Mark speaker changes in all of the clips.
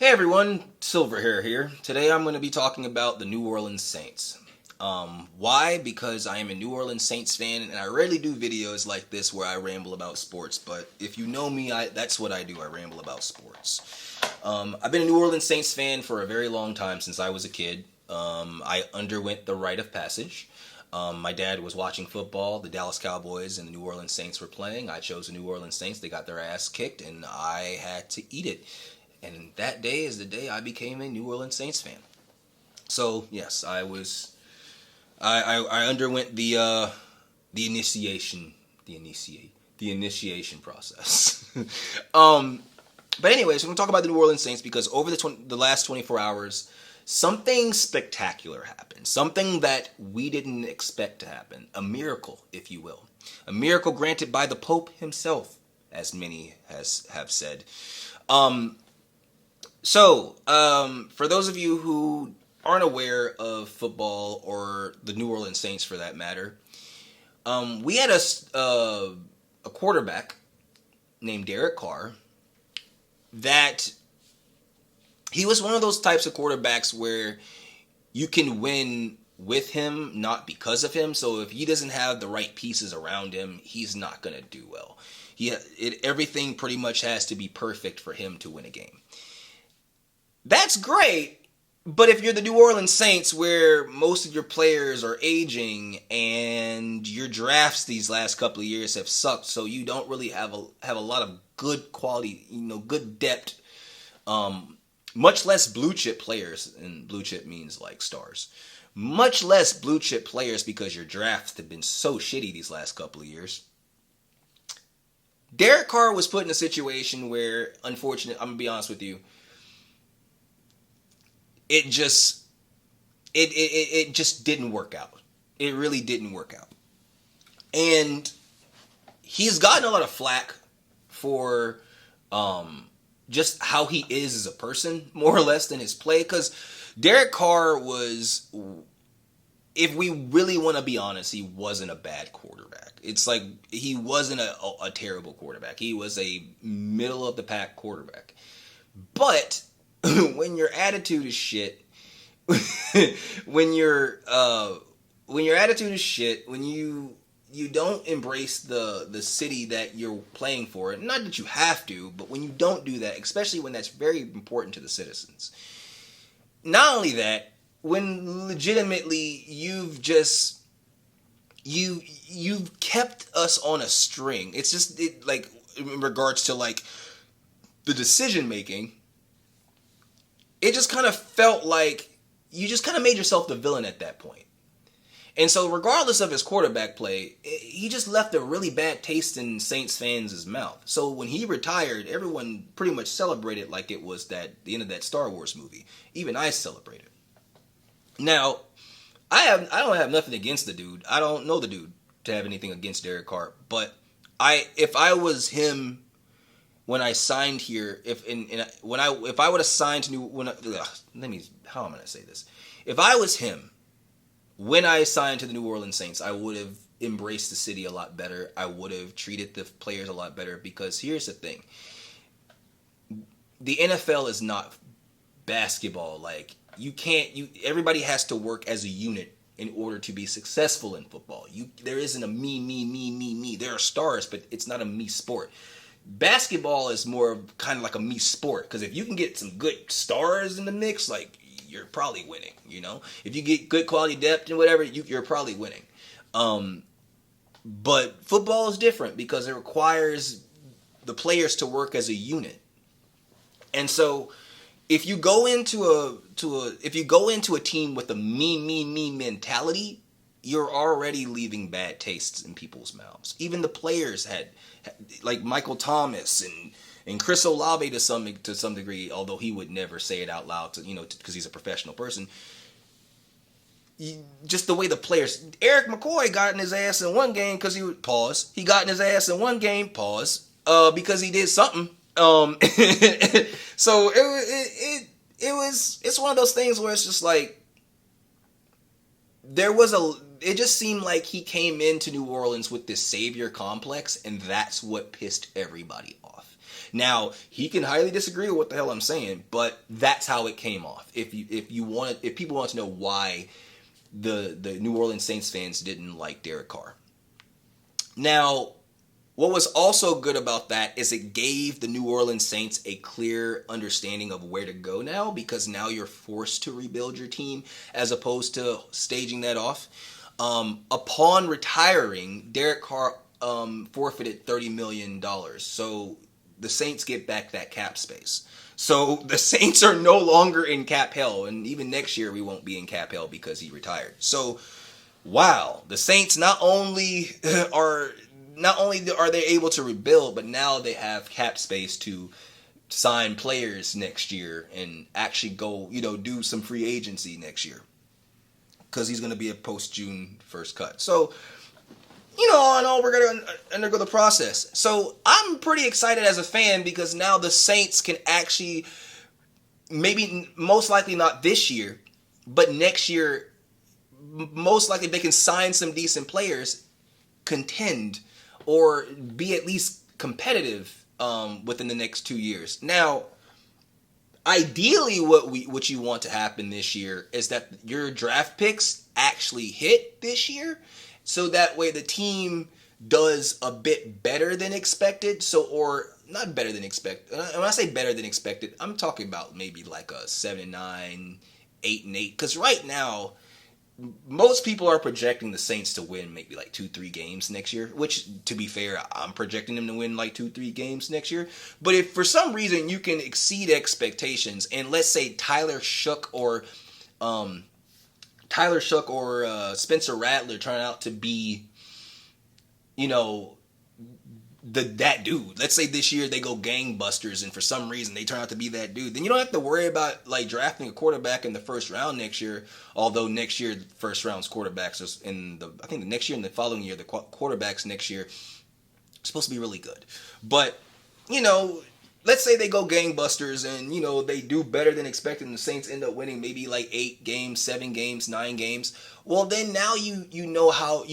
Speaker 1: Hey everyone, Silverhair here. Today I'm going to be talking about the New Orleans Saints. Why? Because I am a New Orleans Saints fan, and I rarely do videos like this where I ramble about sports. But if you know me, that's what I do. I ramble about sports. I've been a New Orleans Saints fan for a very long time since I was a kid. I underwent the rite of passage. My dad was watching football. The Dallas Cowboys and the New Orleans Saints were playing. I chose the New Orleans Saints. They got their ass kicked, and I had to eat it. And that day is the day I became a New Orleans Saints fan. So yes, I was. I underwent the initiation the initiation process. um, but anyways, we're gonna talk about the New Orleans Saints because over the last 24 hours, something spectacular happened. Something that we didn't expect to happen. A miracle, if you will. A miracle granted by the Pope himself, as many have said. Um, for those of you who aren't aware of football or the New Orleans Saints for that matter, we had a quarterback named Derek Carr that he was one of those types of quarterbacks where you can win with him, not because of him. So if he doesn't have the right pieces around him, he's not going to do well. Everything pretty much has to be perfect for him to win a game. That's great, but if you're the New Orleans Saints, where most of your players are aging and your drafts these last couple of years have sucked, so you don't really have a lot of good quality, good depth, much less blue chip players, and blue chip means like stars. Much less blue chip players because your drafts have been so shitty these last couple of years. Derek Carr was put in a situation where, unfortunately, I'm gonna be honest with you, it just it just didn't work out. It really didn't work out. And he's gotten a lot of flack for just how he is as a person, more or less, than his play. Because Derek Carr was, if we really want to be honest, he wasn't a bad quarterback. It's like he wasn't a terrible quarterback. He was a middle of the pack quarterback. But when your attitude is shit, when your attitude is shit, when you don't embrace the city that you're playing for, not that you have to, but when you don't do that, especially when that's very important to the citizens. Not only that, when legitimately you've kept us on a string. It's just like in regards to like the decision making. It just kind of felt like you just kind of made yourself the villain at that point. And so regardless of his quarterback play, he just left a really bad taste in Saints fans' mouth. So when he retired, everyone pretty much celebrated like it was the end of that Star Wars movie. Even I celebrated. Now, I don't have nothing against the dude. I don't know the dude to have anything against Derek Carr. But if I was him when I signed here, if I would have signed to how am I gonna say this? If I was him when I signed to the New Orleans Saints, I would have embraced the city a lot better. I would have treated the players a lot better because here's the thing: the NFL is not basketball. Like everybody has to work as a unit in order to be successful in football. There isn't a me. There are stars, but it's not a me sport. Basketball is more kind of like a me sport because if you can get some good stars in the mix, like you're probably winning. If you get good quality depth and whatever, you're probably winning. But football is different because it requires the players to work as a unit. And so, if you go into a team with a me mentality, you're already leaving bad tastes in people's mouths. Even the players had like Michael Thomas and Chris Olave to some degree, although he would never say it out loud because he's a professional person. Just the way the players, Eric McCoy got in his ass in one game because he got in his ass in one game because he did something. So it's one of those things where it's just like it just seemed like he came into New Orleans with this savior complex, and that's what pissed everybody off. Now he can highly disagree with what the hell I'm saying, but that's how it came off. If people want to know why the New Orleans Saints fans didn't like Derek Carr. Now, what was also good about that is it gave the New Orleans Saints a clear understanding of where to go now, because now you're forced to rebuild your team as opposed to staging that off. Upon retiring, Derek Carr forfeited $30 million. So the Saints get back that cap space. So the Saints are no longer in cap hell, and even next year we won't be in cap hell because he retired. So, wow, the Saints not only are they able to rebuild, but now they have cap space to sign players next year and actually go, do some free agency next year, because he's going to be a post-June 1st cut. So, all in all, we're going to undergo the process. So I'm pretty excited as a fan, because now the Saints can actually, maybe most likely not this year, but next year, most likely they can sign some decent players, contend, or be at least competitive within the next 2 years. Now, ideally, what you want to happen this year is that your draft picks actually hit this year, so that way the team does a bit better than expected. Or not better than expected. When I say better than expected, I'm talking about maybe like a 7-9, 8-8. Because right now, most people are projecting the Saints to win maybe like 2-3 games next year, which, to be fair, I'm projecting them to win like 2-3 games next year. But if for some reason you can exceed expectations, and let's say Tyler Shough or Spencer Rattler turn out to be, that dude. Let's say this year they go gangbusters, and for some reason they turn out to be that dude. Then you don't have to worry about like drafting a quarterback in the first round next year. Although next year the first round's quarterbacks is I think the next year and the following year the quarterbacks next year supposed to be really good. But let's say they go gangbusters and they do better than expected, and the Saints end up winning maybe like 8 games, 7 games, 9 games. Well, then now you know how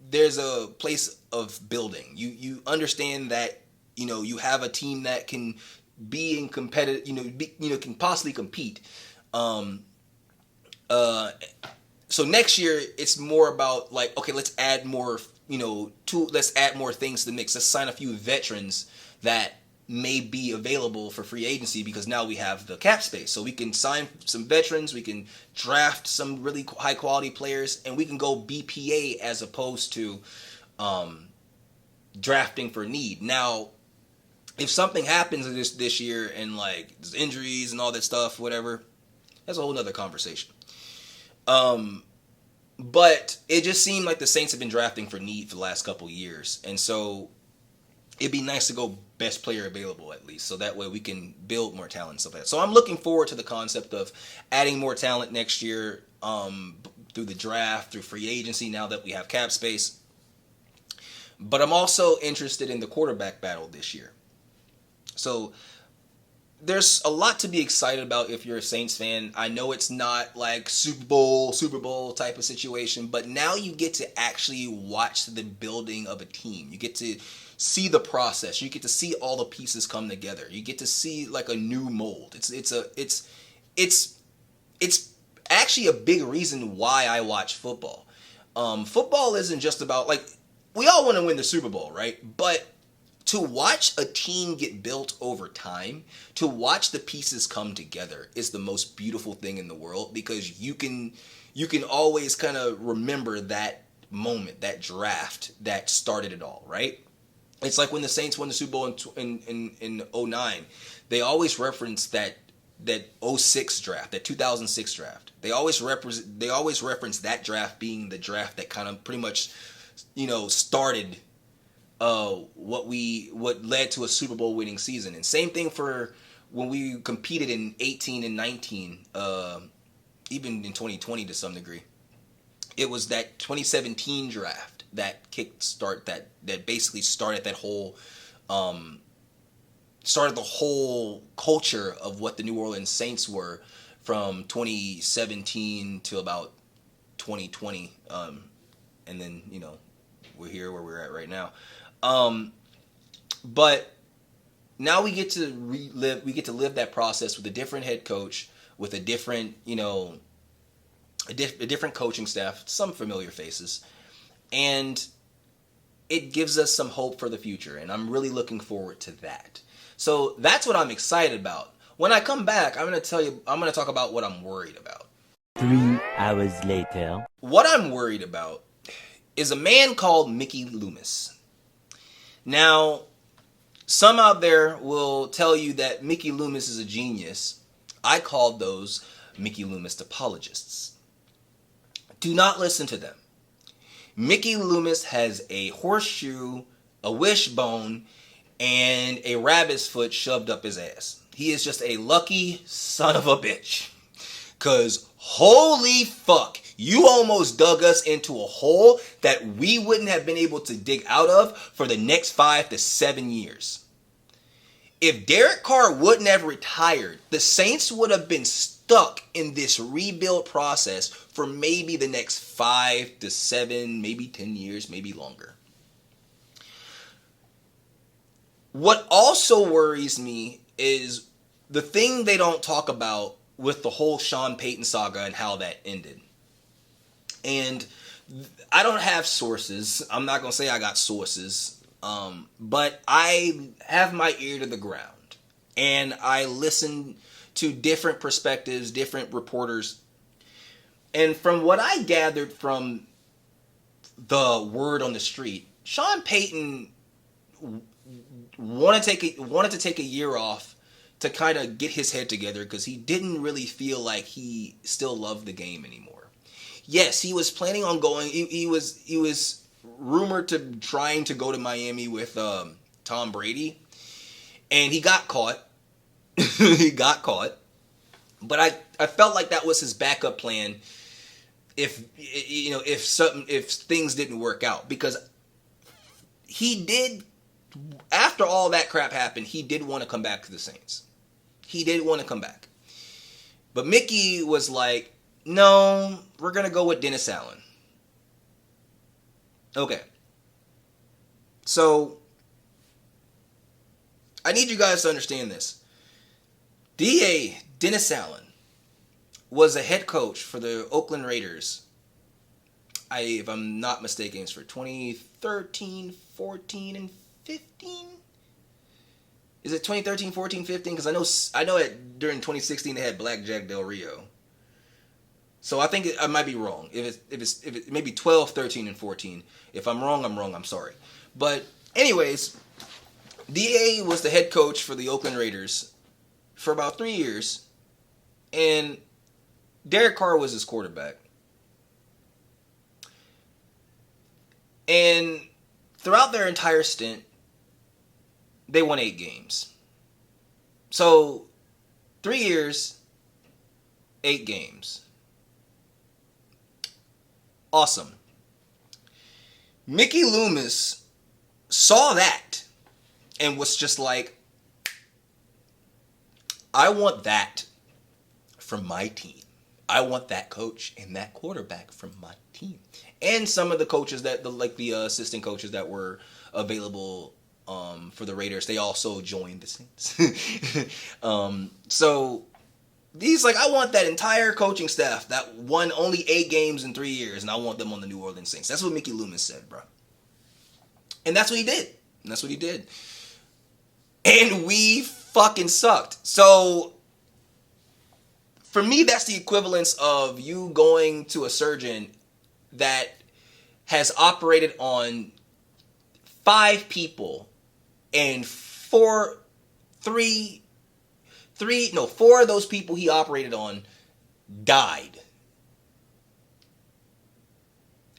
Speaker 1: there's a place of building. You understand that you have a team that can be in competitive, can possibly compete. So next year it's more about like, okay, let's add more, let's add more things to the mix. Let's sign a few veterans that may be available for free agency, because now we have the cap space. So we can sign some veterans, we can draft some really high quality players, and we can go BPA as opposed to drafting for need. Now, if something happens this year and like there's injuries and all that stuff, whatever, that's a whole nother conversation. But it just seemed like the Saints have been drafting for need for the last couple years, and so it'd be nice to go best player available at least, so that way we can build more talent and stuff like that. So I'm looking forward to the concept of adding more talent next year through the draft, through free agency, now that we have cap space. But I'm also interested in the quarterback battle this year. So there's a lot to be excited about if you're a Saints fan. I know it's not like Super Bowl type of situation, but now you get to actually watch the building of a team. You get to see the process. You get to see all the pieces come together. You get to see like a new mold. It's actually a big reason why I watch football. Football isn't just about, like, we all want to win the Super Bowl, right? But to watch a team get built over time, to watch the pieces come together is the most beautiful thing in the world, because you can always kind of remember that moment, that draft that started it all, right? It's like when the Saints won the Super Bowl in 09. They always reference that 06 draft, that 2006 draft. They always reference that draft being the draft that kind of pretty much, started what led to a Super Bowl winning season. And same thing for when we competed in 18 and 19, even in 2020 to some degree. It was that 2017 draft that that basically started that whole started the whole culture of what the New Orleans Saints were from 2017 to about 2020, and then we're here where we're at right now. But now we get to live that process with a different head coach, with a different, a different coaching staff, some familiar faces, and it gives us some hope for the future, and I'm really looking forward to that. So that's what I'm excited about. When I come back, I'm going to talk about what I'm worried about.
Speaker 2: 3 hours later.
Speaker 1: What I'm worried about is a man called Mickey Loomis. Now, some out there will tell you that Mickey Loomis is a genius. I called those Mickey Loomis apologists. Do not listen to them. Mickey Loomis has a horseshoe, a wishbone, and a rabbit's foot shoved up his ass. He is just a lucky son of a bitch. Cause holy fuck, you almost dug us into a hole that we wouldn't have been able to dig out of for the next 5 to 7 years. If Derek Carr wouldn't have retired, the Saints would have been stuck in this rebuild process for maybe the next 5 to 7, maybe 10 years, maybe longer. What also worries me is the thing they don't talk about with the whole Sean Payton saga and how that ended. And I don't have sources. I'm not going to say I got sources. But I have my ear to the ground. And I listen to different perspectives, different reporters. And from what I gathered from the word on the street, Sean Payton wanted to take a year off to kind of get his head together because he didn't really feel like he still loved the game anymore. Yes, he was planning on going. He was rumored to trying to go to Miami with Tom Brady, and he got caught. He got caught. But I felt like that was his backup plan if things didn't work out, because he did, after all that crap happened, he did want to come back to the Saints. He did want to come back. But Mickey was like, no, we're going to go with Dennis Allen. Okay. So, I need you guys to understand this. D.A. Dennis Allen was a head coach for the Oakland Raiders. If I'm not mistaken, it's for 2013, 14, and 15? Is it 2013, 14, 15? Because I know it during 2016 they had Black Jack Del Rio. So I think I might be wrong. If it's maybe 12, 13, and 14. If I'm wrong, I'm wrong. I'm sorry. But anyways, D.A. was the head coach for the Oakland Raiders for about 3 years, and Derek Carr was his quarterback. And throughout their entire stint, they won 8 games. So 3 years, 8 games. Awesome. Mickey Loomis saw that and was just like, I want that from my team. I want that coach and that quarterback from my team. And some of the coaches the assistant coaches that were available for the Raiders, they also joined the Saints. So he's like, I want that entire coaching staff that won only 8 games in 3 years, and I want them on the New Orleans Saints. That's what Mickey Loomis said, bro. And that's what he did. And we fucking sucked. So for me, that's the equivalence of you going to a surgeon that has operated on 5 people, and 4 of those people he operated on died.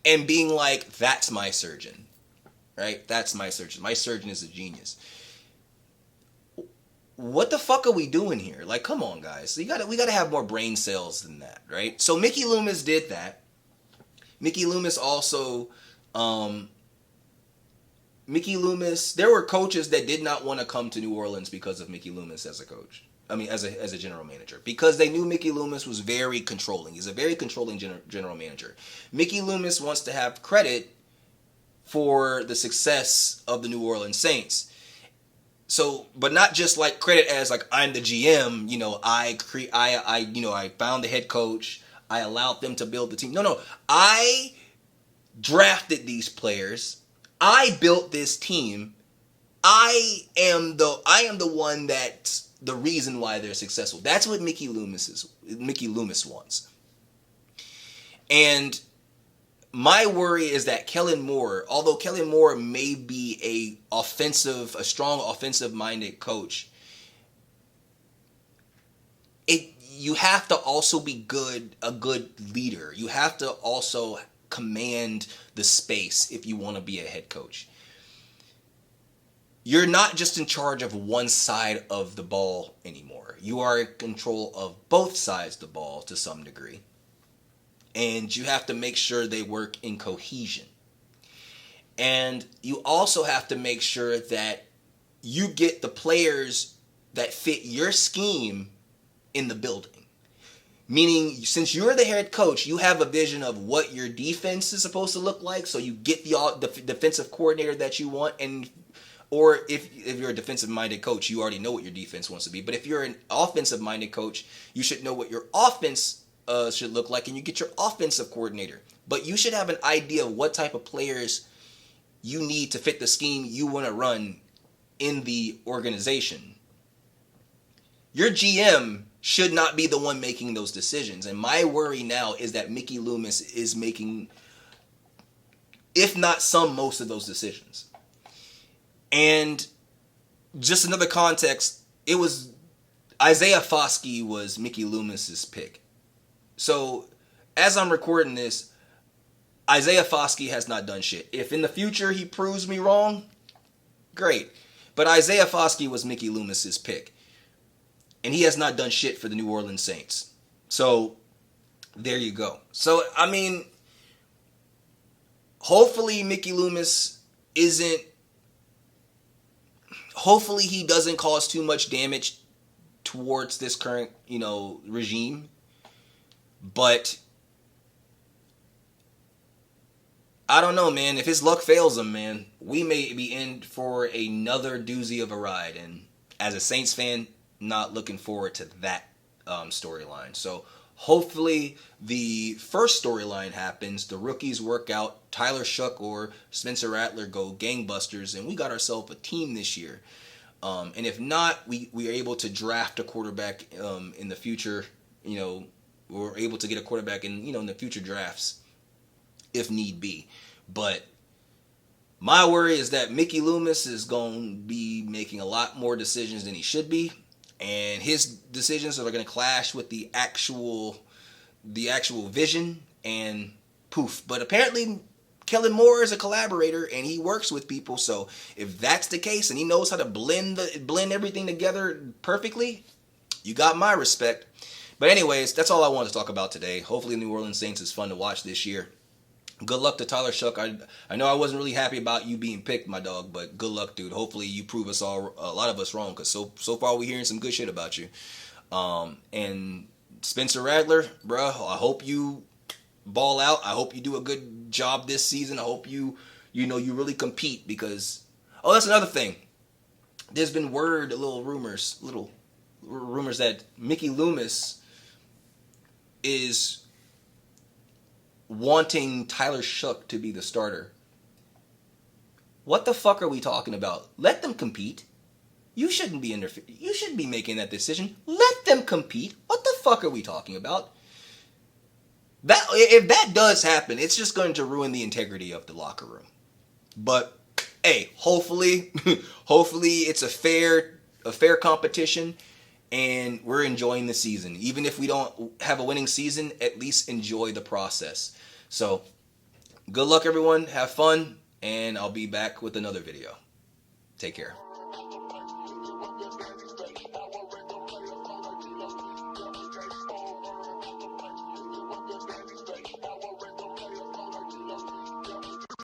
Speaker 1: And being like, that's my surgeon. Right? That's my surgeon. My surgeon is a genius. What the fuck are we doing here? Like, come on, guys. We gotta have more brain cells than that, right? So Mickey Loomis did that. Mickey Loomis also, there were coaches that did not want to come to New Orleans because of Mickey Loomis as a coach. I mean, as a general manager, because they knew Mickey Loomis was very controlling. He's a very controlling general manager. Mickey Loomis wants to have credit for the success of the New Orleans Saints. So, but not just like credit as like I'm the GM. You know, I found the head coach. I allowed them to build the team. No, I drafted these players. I built this team. I am the one that's the reason why they're successful. That's what Mickey Loomis wants. And my worry is that Kellen Moore, although Kellen Moore may be a strong offensive minded coach, you have to also be a good leader. You have to also command the space if you want to be a head coach. You're not just in charge of one side of the ball anymore. You are in control of both sides of the ball to some degree. And you have to make sure they work in cohesion. And you also have to make sure that you get the players that fit your scheme in the building. Meaning, since you're the head coach, you have a vision of what your defense is supposed to look like. So you get the defensive coordinator that you want, or if you're a defensive-minded coach, you already know what your defense wants to be. But if you're an offensive-minded coach, you should know what your offense should look like, and you get your offensive coordinator. But you should have an idea of what type of players you need to fit the scheme you want to run in the organization. Your GM should not be the one making those decisions. And my worry now is that Mickey Loomis is making, if not most of those decisions. And just another context, it was Isaiah Foskey was Mickey Loomis's pick. So as I'm recording this, Isaiah Foskey has not done shit. If in the future he proves me wrong, great. But Isaiah Foskey was Mickey Loomis's pick. And he has not done shit for the New Orleans Saints. So there you go. So, I mean, hopefully Mickey Loomis hopefully he doesn't cause too much damage towards this current, regime. But I don't know, man. If his luck fails him, man, we may be in for another doozy of a ride. And as a Saints fan, not looking forward to that storyline. So hopefully the first storyline happens. The rookies work out. Tyler Shough or Spencer Rattler go gangbusters, and we got ourselves a team this year. And if not, we are able to draft a quarterback in the future. We're able to get a quarterback in the future drafts if need be. But my worry is that Mickey Loomis is going to be making a lot more decisions than he should be. And his decisions are going to clash with the actual vision, and poof. But apparently Kellen Moore is a collaborator and he works with people. So if that's the case and he knows how to blend everything together perfectly, you got my respect. But anyways, that's all I wanted to talk about today. Hopefully New Orleans Saints is fun to watch this year. Good luck to Tyler Shough. I know I wasn't really happy about you being picked, my dog, but good luck, dude. Hopefully you prove a lot of us wrong, because so far we're hearing some good shit about you. And Spencer Rattler, bro, I hope you ball out. I hope you do a good job this season. I hope you really compete, because that's another thing. There's been little rumors that Mickey Loomis is wanting Tyler Shough to be the starter. What the fuck are we talking about? Let them compete. You shouldn't be You shouldn't be making that decision. Let them compete. What the fuck are we talking about? If that does happen, it's just going to ruin the integrity of the locker room. But hey, hopefully it's a fair competition, and we're enjoying the season. Even if we don't have a winning season, at least enjoy the process. So, good luck everyone, have fun, and I'll be back with another video. Take care.